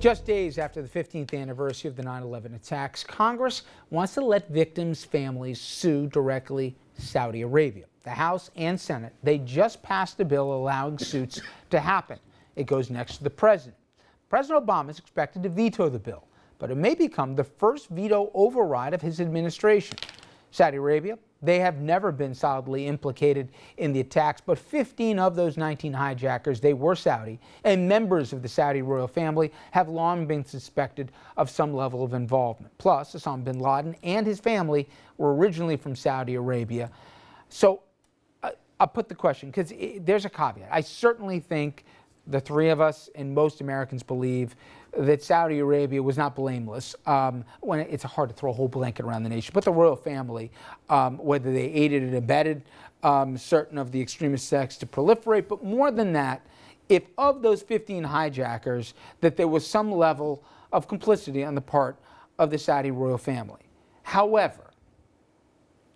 Just days after the 15th anniversary of the 9/11 attacks, Congress wants to let victims' families sue directly Saudi Arabia. The House and Senate, they just passed a bill allowing suits to happen. It goes next to the president. President Obama is expected to veto the bill, but it may become the first veto override of his administration. Saudi Arabia, they have never been solidly implicated in the attacks, but 15 of those 19 hijackers, they were Saudi, and members of the Saudi royal family have long been suspected of some level of involvement. Plus, Osama bin Laden and his family were originally from Saudi Arabia. So I'll put the question, because there's a caveat. I certainly think the three of us and most Americans believe that Saudi Arabia was not blameless. When it's hard to throw a whole blanket around the nation, but the royal family, whether they aided and abetted certain of the extremist sects to proliferate, but more than that, if of those 15 hijackers, that there was some level of complicity on the part of the Saudi royal family. However,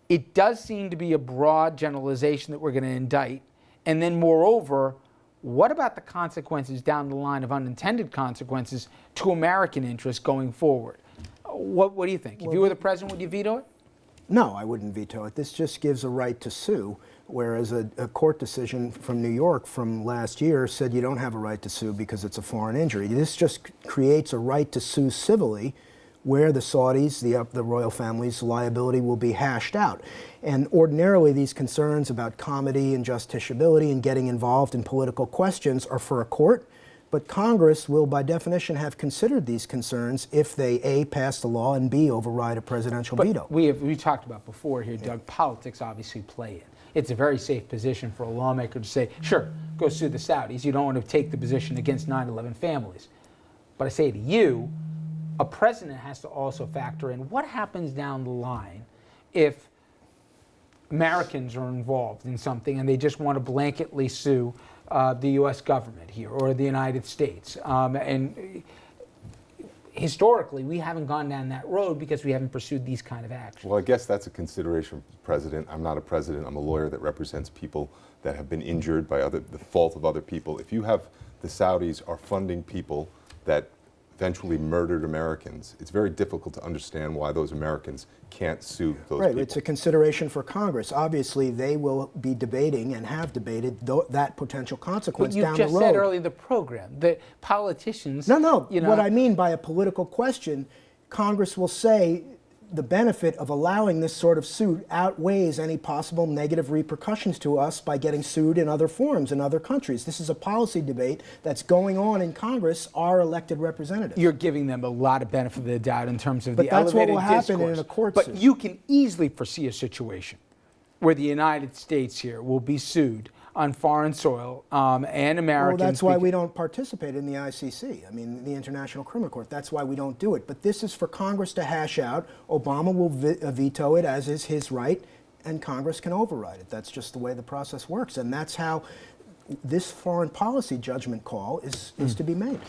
it does seem to be a broad generalization that we're going to indict, and then moreover, what about the consequences down the line of unintended consequences to American interests going forward? What do you think? If you were the president, would you veto it? No, I wouldn't veto it. This just gives a right to sue, whereas a court decision from New York from last year said you don't have a right to sue because it's a foreign injury. This just creates a right to sue civilly, where the Saudis, the royal family's liability will be hashed out. And ordinarily these concerns about comity and justiciability and getting involved in political questions are for a court, but Congress will by definition have considered these concerns if they A, pass the law, and B, override a presidential veto. We talked about before here, Doug, politics obviously play in. It's a very safe position for a lawmaker to say, sure, go sue the Saudis. You don't want to take the position against 9/11 families. But I say to you, a president has to also factor in what happens down the line if Americans are involved in something and they just want to blanketly sue the U.S. government here or the United States. And historically, we haven't gone down that road because we haven't pursued these kind of actions. Well, I guess that's a consideration for the president. I'm not a president. I'm a lawyer that represents people that have been injured by the fault of other people. If you have the Saudis are funding people that eventually murdered Americans, it's very difficult to understand why those Americans can't sue those people. It's a consideration for Congress. Obviously, they will be debating and have debated that potential consequence down the road. But you just said earlier in the program that politicians... No. What I mean by a political question, Congress will say the benefit of allowing this sort of suit outweighs any possible negative repercussions to us by getting sued in other forms in other countries. This is a policy debate that's going on in Congress, our elected representatives. You're giving them a lot of benefit of the doubt in terms of but the that's elevated what will happen discourse. in a court But suit. you can easily foresee a situation where the United States here will be sued on foreign soil and Americans. Well, that's why we don't participate in the ICC, I mean, the International Criminal Court. That's why we don't do it. But this is for Congress to hash out. Obama will veto it, as is his right, and Congress can override it. That's just the way the process works. And that's how this foreign policy judgment call is to be made.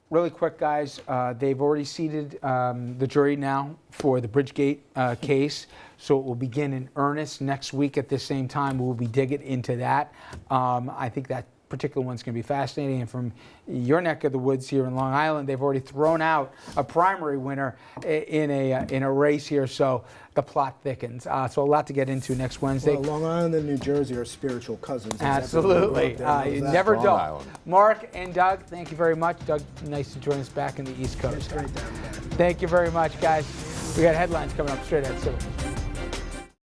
Really quick, guys, they've already seated the jury now for the Bridgegate case, so it will begin in earnest next week at this same time. We'll be digging into that. I think that particular one's going to be fascinating. And from your neck of the woods here in Long Island, they've already thrown out a primary winner in a race here, so the plot thickens. So a lot to get into next Wednesday. Well, Long Island and New Jersey are spiritual cousins. Absolutely. You never don't. Mark and Doug, thank you very much. Doug, nice to join us back in the East Coast. It's great to have you back. Thank you very much, guys. We got headlines coming up straight ahead.